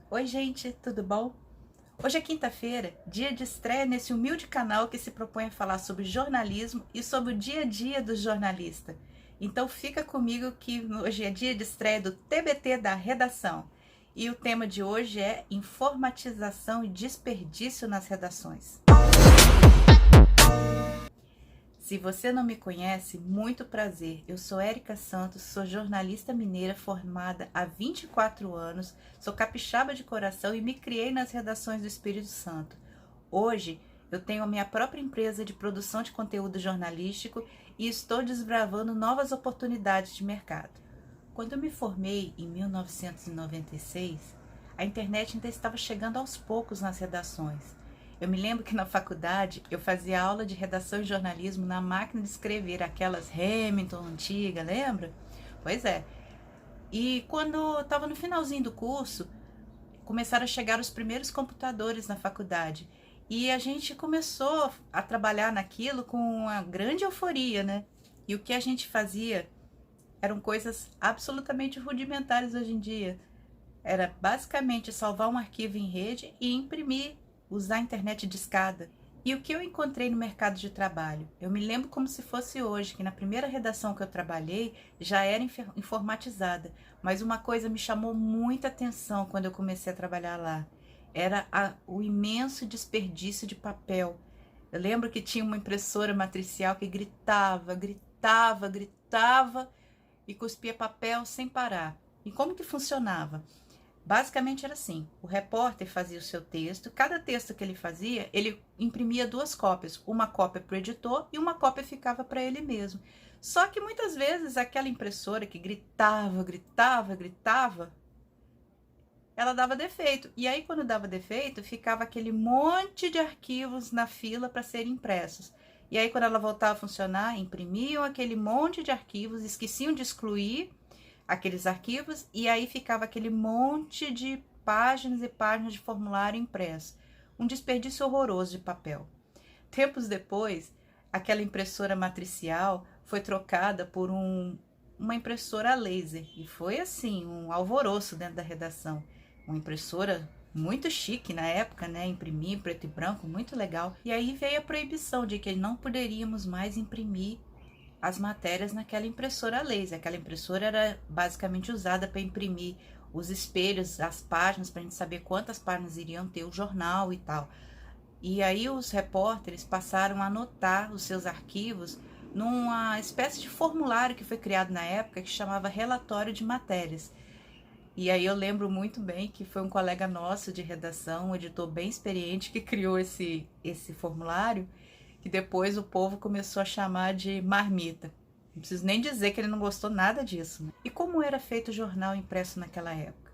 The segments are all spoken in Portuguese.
Oi, gente, tudo bom? Hoje é quinta-feira, dia de estreia nesse humilde canal que se propõe a falar sobre jornalismo e sobre o dia a dia do jornalista. Então fica comigo que hoje é dia de estreia do TBT da redação. E o tema de hoje é informatização e desperdício nas redações. Se você não me conhece, muito prazer. Eu sou Érica Santos, sou jornalista mineira formada há 24 anos, sou capixaba de coração e me criei nas redações do Espírito Santo. Hoje, eu tenho a minha própria empresa de produção de conteúdo jornalístico e estou desbravando novas oportunidades de mercado. Quando eu me formei em 1996, a internet ainda estava chegando aos poucos nas redações. Eu me lembro que na faculdade eu fazia aula de redação e jornalismo na máquina de escrever, aquelas Hamilton antiga, lembra? Pois é. E quando eu estava no finalzinho do curso, começaram a chegar os primeiros computadores na faculdade. E a gente começou a trabalhar naquilo com uma grande euforia, né? E o que a gente fazia eram coisas absolutamente rudimentares hoje em dia. Era basicamente salvar um arquivo em rede e imprimir, usar a internet discada. E o que eu encontrei no mercado de trabalho? Eu me lembro como se fosse hoje, que na primeira redação que eu trabalhei já era informatizada, mas uma coisa me chamou muita atenção quando eu comecei a trabalhar lá. Era o imenso desperdício de papel. Eu lembro que tinha uma impressora matricial que gritava, gritava, gritava e cuspia papel sem parar. E como que funcionava? Basicamente era assim, o repórter fazia o seu texto, cada texto que ele fazia, ele imprimia duas cópias, uma cópia para o editor e uma cópia ficava para ele mesmo. Só que muitas vezes aquela impressora que gritava, gritava, gritava, ela dava defeito. E aí quando dava defeito, ficava aquele monte de arquivos na fila para serem impressos. E aí quando ela voltava a funcionar, imprimiam aquele monte de arquivos, esqueciam de excluir aqueles arquivos e aí ficava aquele monte de páginas e páginas de formulário impresso. Um desperdício horroroso de papel. Tempos depois, aquela impressora matricial foi trocada por uma impressora a laser e foi assim, um alvoroço dentro da redação. Uma impressora muito chique na época, né? Imprimir em preto e branco, muito legal. E aí veio a proibição de que não poderíamos mais imprimir as matérias naquela impressora laser. Aquela impressora era basicamente usada para imprimir os espelhos, as páginas, para a gente saber quantas páginas iriam ter o jornal e tal. E aí os repórteres passaram a anotar os seus arquivos numa espécie de formulário que foi criado na época que chamava relatório de matérias. E aí eu lembro muito bem que foi um colega nosso de redação, um editor bem experiente, que criou esse formulário, que depois o povo começou a chamar de marmita. Não preciso nem dizer que ele não gostou nada disso, né? E como era feito o jornal impresso naquela época?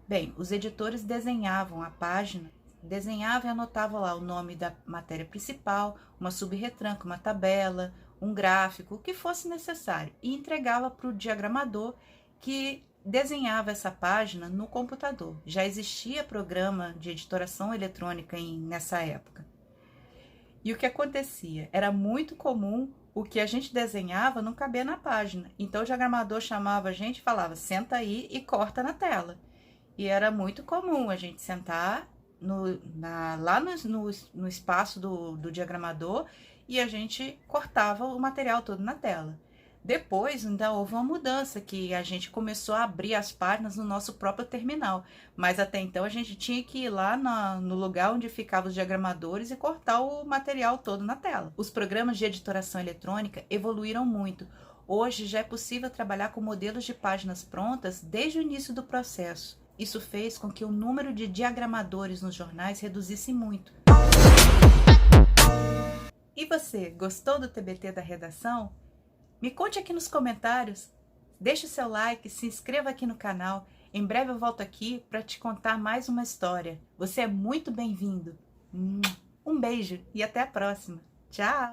Bem, os editores desenhavam a página, desenhavam e anotavam lá o nome da matéria principal, uma subretranca, uma tabela, um gráfico, o que fosse necessário, e entregava para o diagramador que desenhava essa página no computador. Já existia programa de editoração eletrônica nessa época. E o que acontecia? Era muito comum o que a gente desenhava não caber na página. Então o diagramador chamava a gente e falava, senta aí e corta na tela. E era muito comum a gente sentar lá no espaço do diagramador e a gente cortava o material todo na tela. Depois, ainda houve uma mudança, que a gente começou a abrir as páginas no nosso próprio terminal. Mas até então a gente tinha que ir lá no lugar onde ficavam os diagramadores e cortar o material todo na tela. Os programas de editoração eletrônica evoluíram muito. Hoje já é possível trabalhar com modelos de páginas prontas desde o início do processo. Isso fez com que o número de diagramadores nos jornais reduzisse muito. E você, gostou do TBT da redação? Me conte aqui nos comentários, deixe o seu like, se inscreva aqui no canal. Em breve eu volto aqui para te contar mais uma história. Você é muito bem-vindo. Um beijo e até a próxima. Tchau!